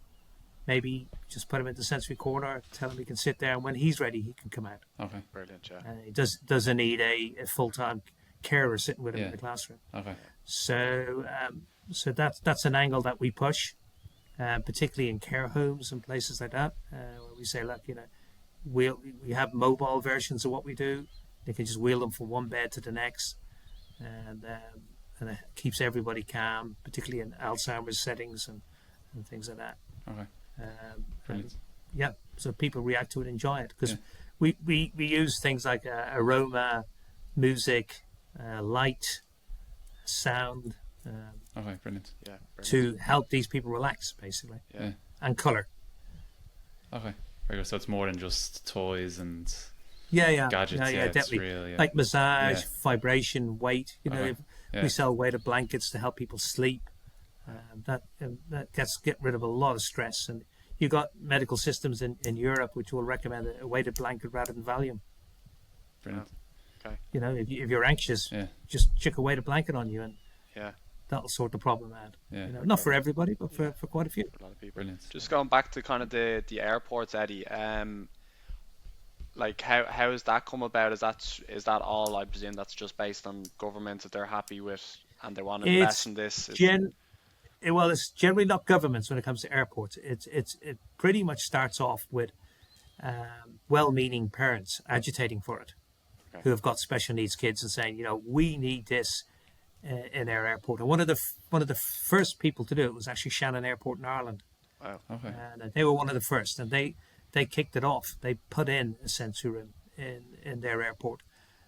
maybe just put him in the sensory corner, tell him he can sit there, and when he's ready, he can come out. Okay. brilliant, yeah. And he doesn't need a full-time carer sitting with him in the classroom. Okay. So that's an angle that we push, particularly in care homes and places like that, where we say, look, we have mobile versions of what we do. They can just wheel them from one bed to the next, and it keeps everybody calm, particularly in Alzheimer's settings and things like that. Okay. Brilliant. So people react to it, enjoy it, because we use things like aroma, music, light, sound, Okay. Brilliant. Yeah, brilliant. to help these people relax, basically, Yeah. and color. Okay. Very good. So it's more than just toys and gadgets. Yeah, It's definitely. real, Like massage, Yeah. vibration, weight. Okay. We sell weighted blankets to help people sleep. That get rid of a lot of stress. And you got medical systems in Europe which will recommend a weighted blanket rather than Valium. Brilliant. Okay. If you're anxious, Yeah. just chuck a weighted blanket on you, and Yeah, that'll sort the problem out. Yeah. Not for everybody, but for quite a few. a lot of people. Brilliant. Just going back to kind of the airports, Eddie. Like how has that come about? Is that all? I presume that's just based on governments that they're happy with and they want to invest in this. It's generally not governments when it comes to airports. It pretty much starts off with well-meaning parents agitating for it, who have got special needs kids and saying, we need this in our airport. And one of the first people to do it was actually Shannon Airport in Ireland. Wow. Okay. And they were one of the first, and they kicked it off. They put in a sensory room in their airport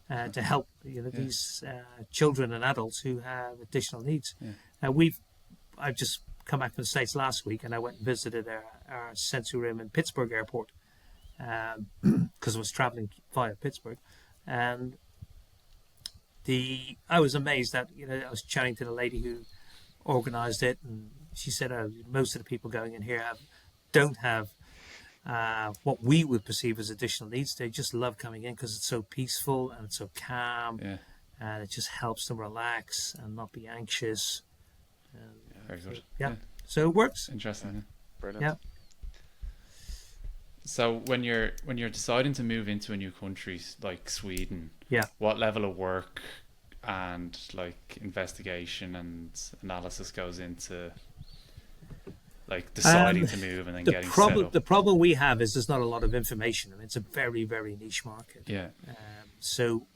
to help these children and adults who have additional needs. I've just come back from the States last week, and I went and visited our sensory room in Pittsburgh Airport, because I was traveling via Pittsburgh, and I was amazed that I was chatting to the lady who organised it, and she said, most of the people going in here don't have what we would perceive as additional needs. They just love coming in because it's so peaceful and it's so calm, and it just helps them relax and not be anxious. Very good. So it works. Interesting. Brilliant. Yeah. So when you're deciding to move into a new country like Sweden, what level of work and like investigation and analysis goes into like deciding to move and then The getting set problem up? the problem we have is there's not a lot of information. I mean, it's a very, very niche market. Yeah. So,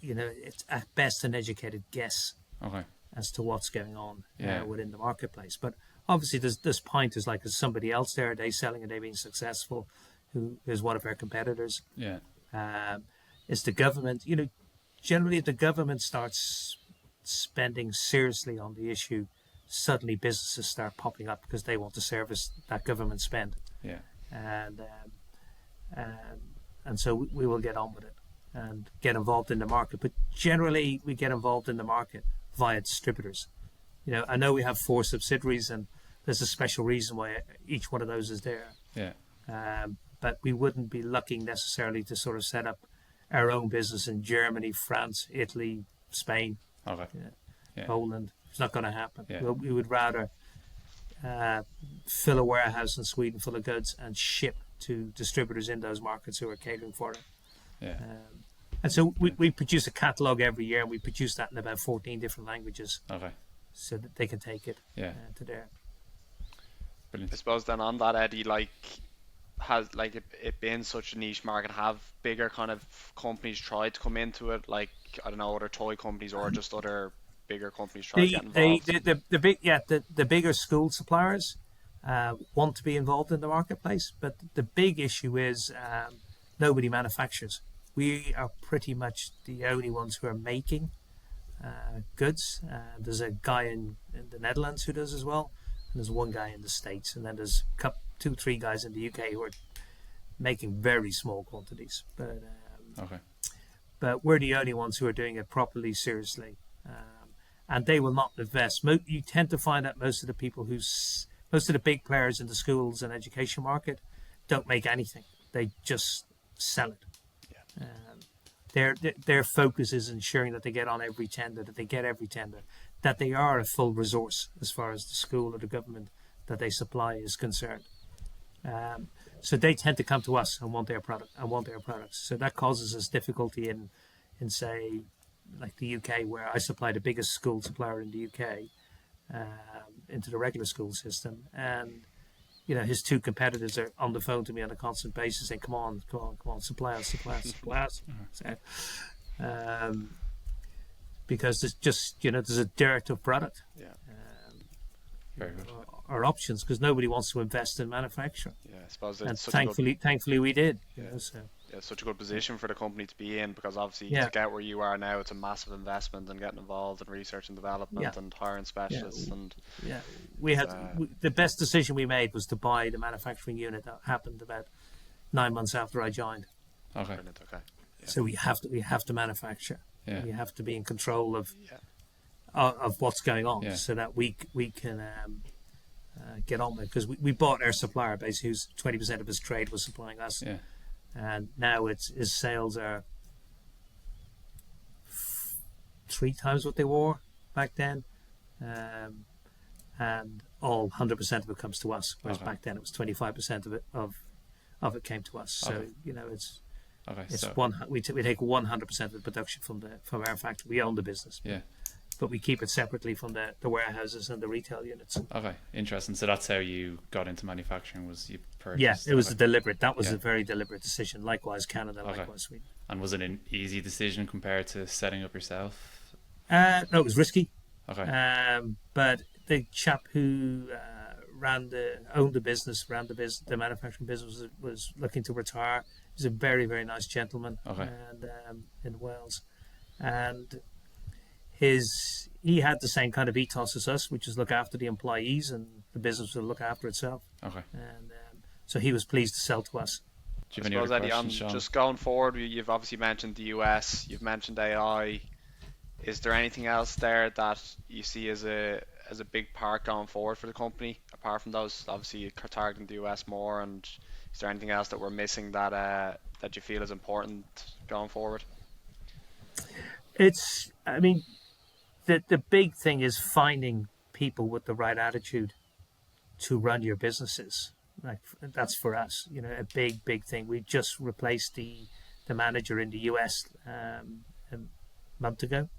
it's at best an educated guess Okay. as to what's going on Yeah. within the marketplace. But obviously, there's pointers like there's somebody else there, are they selling and they being successful, who is one of our competitors. Yeah. Is the government, generally if the government starts spending seriously on the issue, suddenly businesses start popping up because they want to service that government spend. Yeah. And so we will get on with it and get involved in the market. But generally, we get involved in the market via distributors. I know we have 4 subsidiaries, and there's a special reason why each one of those is there. Yeah. But we wouldn't be looking necessarily to sort of set up our own business in Germany, France, Italy, Spain, Okay. Yeah. Poland. It's not going to happen. Yeah. We would rather fill a warehouse in Sweden full of goods and ship to distributors in those markets who are catering for it. Yeah. And so we produce a catalogue every year, and we produce that in about 14 different languages Okay. so that they can take it Yeah. to there. Brilliant. I suppose then on that, Eddie, has it been such a niche market? Have bigger kind of companies tried to come into it, like I don't know, other toy companies or just other bigger companies try to get involved? The bigger school suppliers want to be involved in the marketplace, but the big issue is nobody manufactures. We are pretty much the only ones who are making goods. There's a guy in the Netherlands who does as well, and there's one guy in the States, and then there's 2-3 guys in the UK who are making very small quantities. Okay. But we're the only ones who are doing it properly, seriously. And they will not invest. You tend to find that most of the people most of the big players in the schools and education market don't make anything. They just sell it. Yeah. Their focus is ensuring that they get on every tender, that they are a full resource as far as the school or the government that they supply is concerned. So they tend to come to us and want their products. So that causes us difficulty in say, like the UK, where I supply the biggest school supplier in the UK into the regular school system, and his 2 competitors are on the phone to me on a constant basis saying, "Come on, supply us." So, because there's just there's a dearth of product. Yeah. Very good. Or options, because nobody wants to invest in manufacturing. Yeah, I suppose And it's such thankfully we did. it's such a good position for the company to be in, because obviously Yeah. to get where you are now, it's a massive investment and getting involved in research and development and hiring specialists and We had the best decision we made was to buy the manufacturing unit. That happened about 9 months after I joined. Okay. brilliant. Okay. Yeah. So we have to manufacture. Yeah. We have to be in control of Yeah. what's going on, Yeah. so that we can get on with it. Because we bought our supplier base, who's 20% of his trade was supplying us, Yeah. and now his sales are 3 times what they were back then, and all 100% of it comes to us, whereas Okay. back then it was 25% of it came to us. So Okay. it's So we take 100% of the production from our factory. We own the business, yeah. but we keep it separately from the warehouses and the retail units. Okay. Interesting. So that's how you got into manufacturing, was you purchased? Yes, it was Okay. that was Yeah. a very deliberate decision. Likewise Canada, Okay. likewise Sweden. And was it an easy decision compared to setting up yourself? No, it was risky. Okay. But the chap who owned the manufacturing business, was looking to retire. He's a very, very nice gentleman. Okay. And in Wales, and he had the same kind of ethos as us, which is look after the employees, and the business will look after itself. Okay. And so he was pleased to sell to us. Do you I have any suppose, other Eddie, questions, Sean? just going forward, you've obviously mentioned the US, you've mentioned AI. Is there anything else there that you see as a big part going forward for the company, apart from those? Obviously, you're targeting the US more, and is there anything else that we're missing that you feel is important going forward? The big thing is finding people with the right attitude to run your businesses. Like, that's for us, a big thing. We just replaced the manager in the US a month ago.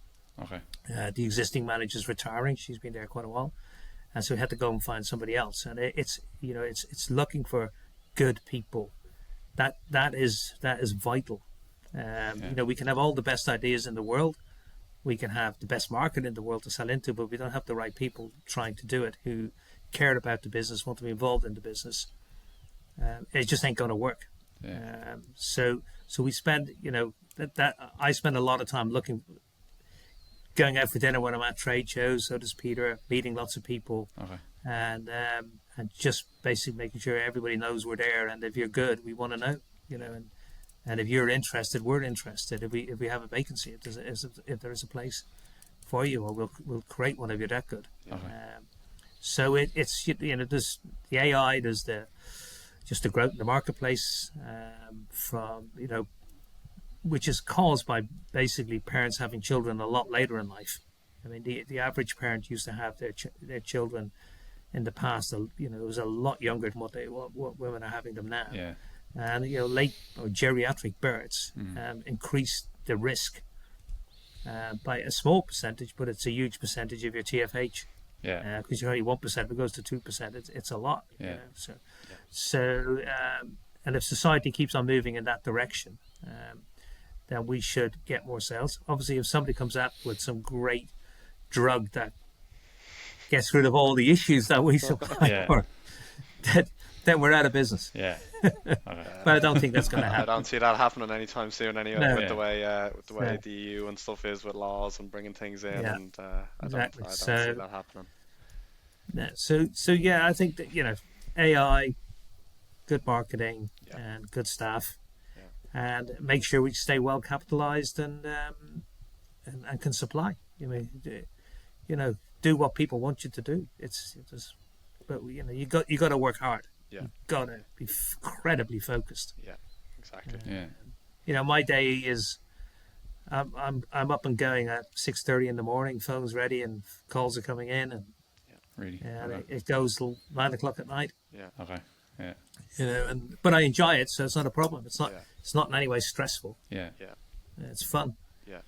Okay. The existing manager's retiring. She's been there quite a while. and so we had to go and find somebody else. And it's looking for good people. That is vital. We can have all the best ideas in the world, we can have the best market in the world to sell into, but we don't have the right people trying to do it who cared about the business, want to be involved in the business. It just ain't going to work. Yeah. So we spend, I spend a lot of time going out for dinner when I'm at trade shows. So does Peter, meeting lots of people, Okay. and just basically making sure everybody knows we're there. And if you're good, we want to know, and if you're interested, we're interested. If we have a vacancy, if there is a place for you, or we'll create one if you're that good. Okay. So it's there's the AI, there's just the growth in the marketplace, from which is caused by basically parents having children a lot later in life. I mean, the average parent used to have their children in the past. It was a lot younger than what women are having them now. Yeah. And late or geriatric births increase the risk by a small percentage, but it's a huge percentage of your TFH. Yeah. Because you're only 1%, if it goes to 2%, it's a lot. Yeah. So and if society keeps on moving in that direction, then we should get more sales. Obviously, if somebody comes up with some great drug that gets rid of all the issues that we supply for, then we're out of business. Yeah. But I don't think that's going to happen. I don't see that happening anytime soon anyway, No. with the way the EU and stuff is with laws and bringing things in, and I don't see that happening. No. So yeah, I think that AI, good marketing, and good staff, and make sure we stay well capitalized and can supply. Do what people want you to do. But you got to work hard. Yeah. You got to be incredibly focused. Yeah, exactly. My day is I'm up and going at 6:30 in the morning. Phone's ready and calls are coming in, and Really. it goes till 9 o'clock at night. Yeah. Okay. Yeah. But I enjoy it, so it's not a problem. It's not. Yeah. It's not in any way stressful. Yeah. It's fun. Yeah.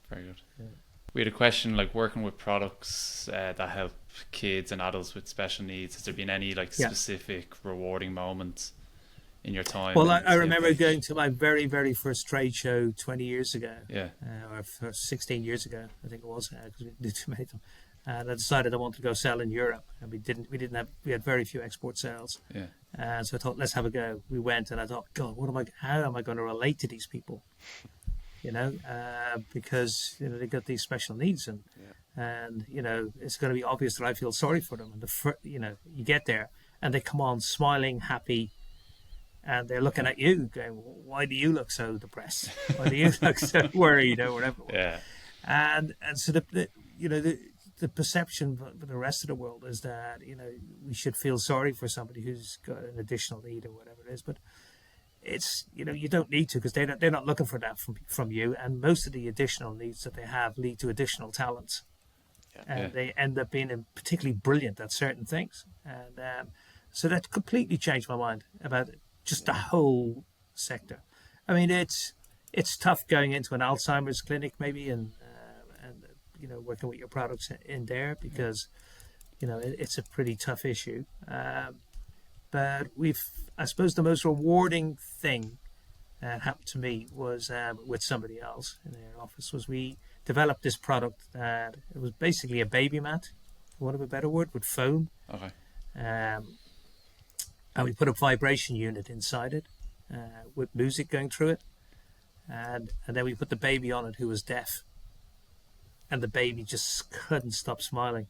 Very good. Yeah. We had a question, like working with products that help kids and adults with special needs. Has there been any specific rewarding moments in your time? Well, I remember going to my very, very first trade show 20 years ago. Yeah. Or 16 years ago, I think it was, because we didn't do too many of them. And I decided I wanted to go sell in Europe, and we had very few export sales. Yeah. And so I thought, let's have a go. We went, and I thought, God, how am I going to relate to these people? Because they've got these special needs, and it's going to be obvious that I feel sorry for them. And you get there, and they come on smiling, happy, and they're looking at you, going, "Why do you look so depressed? Why do you look so worried?" Or whatever. Yeah. And so the perception for the rest of the world is that we should feel sorry for somebody who's got an additional need or whatever it is, but it's you don't need to, because they're not looking for that from you, and most of the additional needs that they have lead to additional talents, and they end up being particularly brilliant at certain things, and so that completely changed my mind about just the whole sector. I mean, it's tough going into an Alzheimer's clinic maybe and working with your products in there, because it's a pretty tough issue. But I suppose the most rewarding thing that happened to me was with somebody else in their office. Was we developed this product that it was basically a baby mat, for want of a better word, with foam. Okay. And we put a vibration unit inside it with music going through it, and then we put the baby on it who was deaf, and the baby just couldn't stop smiling.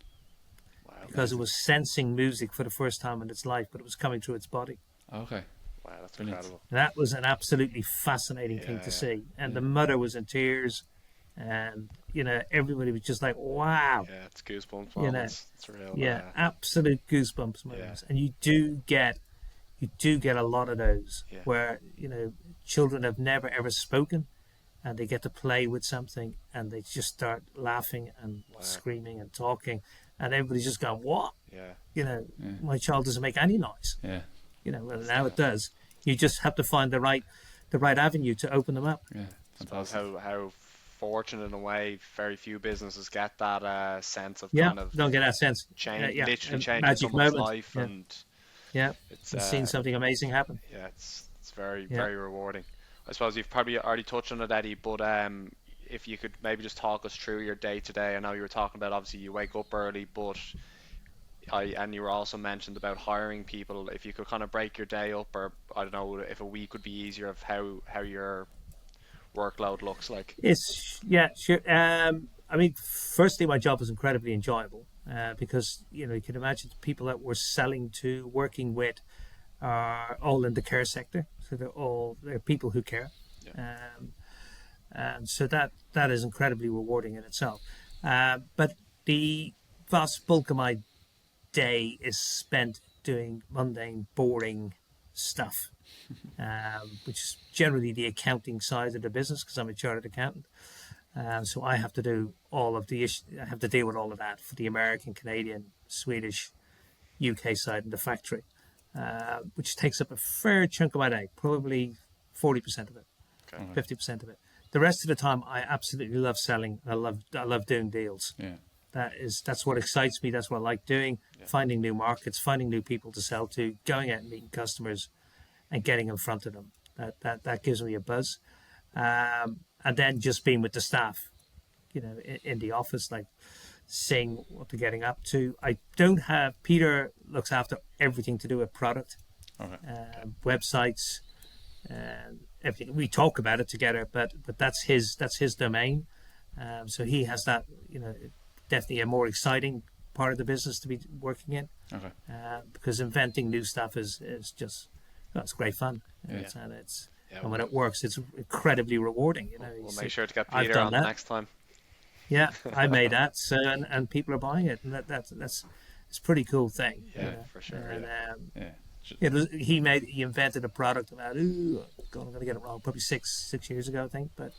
Wow. Because it was sensing music for the first time in its life, but it was coming through its body. Okay. Wow, that's Brilliant. incredible. That was an absolutely fascinating thing to see. And the mother was in tears, and everybody was just like, wow. Yeah, it's goosebumps moments. It's real. Absolute goosebumps moments. And you do get a lot of those where children have never ever spoken, and they get to play with something, and they just start laughing and screaming and talking, and everybody's just going, what? My child doesn't make any noise. Well, now it does. You just have to find the right avenue to open them up. Yeah, fantastic. How fortunate in a way. Very few businesses get that sense of Yeah, kind of don't get that sense. literally A changing magic someone's moment. life, Yeah, and yeah, it's and seeing something amazing happen. yeah, it's very Yeah. very rewarding. I suppose you've probably already touched on it, Eddie, but if you could maybe just talk us through your day to day. I know you were talking about obviously you wake up early, but and you were also mentioned about hiring people. If you could kind of break your day up, or I don't know if a week would be easier, of how your workload looks like. It's yeah, sure. I mean, firstly, my job is incredibly enjoyable because you can imagine the people that we're selling to, working with, are all in the care sector. So they're people who care, Yeah. and so that is incredibly rewarding in itself. But the vast bulk of my day is spent doing mundane, boring stuff, which is generally the accounting side of the business because I'm a chartered accountant. So I have to do all of the I have to deal with all of that for the American, Canadian, Swedish, UK side of the factory, which takes up a fair chunk of my day, probably 40% of it, Okay. 50% of it. The rest of the time, I absolutely love selling. I love doing deals. Yeah. That's what excites me. That's what I like doing. Yeah. Finding new markets, finding new people to sell to, going out and meeting customers, and getting in front of them. That gives me a buzz. And then just being with the staff, in the office, like seeing what they're getting up to. I don't have Peter looks after everything to do with product, Okay. websites, and everything. We talk about it together, but that's his domain. So he has that, definitely a more exciting part of the business to be working in. Okay. Yeah. Because inventing new stuff is just it's great fun. Yeah. And when it works, it's incredibly rewarding. We'll make sure to get I've Peter done on that. next time. Yeah, I made that, so and people are buying it, and that's it's a pretty cool thing. Yeah, for sure. And Yeah. he invented a product about I'm going to get it wrong, probably six years ago, I think, but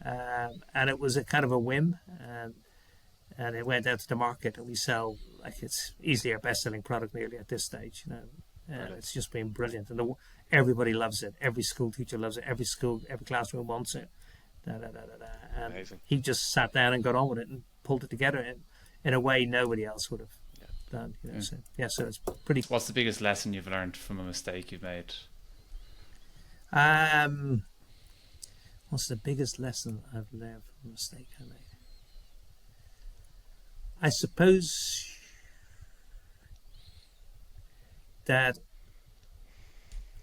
and it was a kind of a whim, and it went out to the market, and we sell like it's easily our best-selling product nearly at this stage. It's just been brilliant, and everybody loves it. Every school teacher loves it. Every classroom wants it. And Amazing. he just sat down and got on with it and pulled it together in a way nobody else would have done. So it's pretty. What's the biggest lesson you've learned from a mistake you've made? What's the biggest lesson I've learned from a mistake I made? I suppose that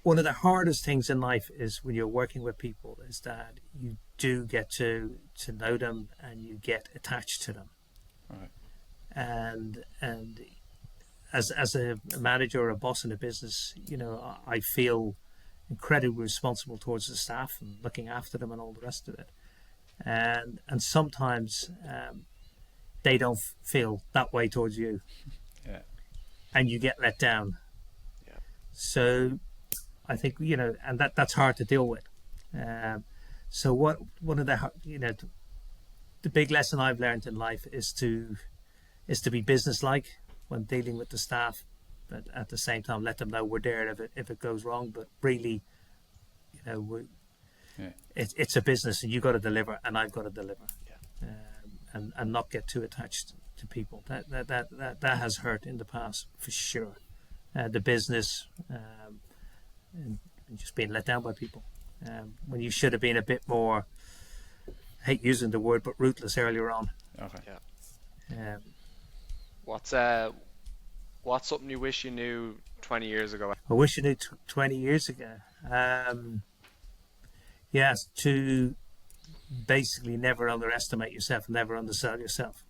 one of the hardest things in life is when you're working with people is that you do get to know them and you get attached to them. Right. And as a manager or a boss in a business, I feel incredibly responsible towards the staff and looking after them and all the rest of it. And sometimes they don't feel that way towards you. Yeah. And you get let down. Yeah. So I think, and that's hard to deal with. So one of the big lesson I've learned in life is to be businesslike when dealing with the staff, but at the same time let them know we're there if it goes wrong. But really, it's a business, and you got to deliver, and I've got to deliver, and not get too attached to people. That has hurt in the past for sure. The business. And just being let down by people when you should have been a bit more, I hate using the word, but ruthless earlier on. Okay. Yeah. What's something you wish you knew 20 years ago? I wish I knew 20 years ago. Yes, to basically never underestimate yourself, never undersell yourself.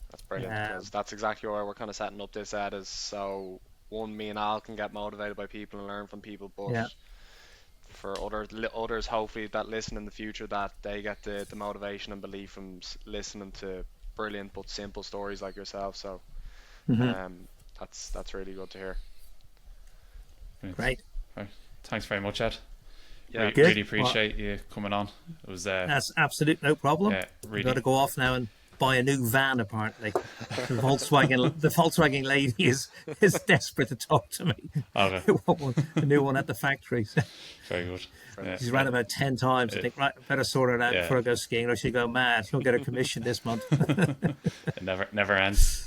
That's brilliant. Because that's exactly where we're kind of setting up this ad, is so one, me and Al can get motivated by people and learn from people, but for others hopefully that listen in the future, that they get the motivation and belief from listening to brilliant but simple stories like yourself. So that's really good to hear. Great. Right. Thanks very much, Ed. Yeah, really appreciate you coming on. It was that's absolute no problem. Yeah, really. I've got to go off now and buy a new van. Apparently, the Volkswagen lady is desperate to talk to me. Okay. A new one at the factory. So Very good. Yeah. she's ran about 10 times. I think, right, better sort it out Yeah. before I go skiing, or she'll go mad. She'll get a commission this month. It never ends.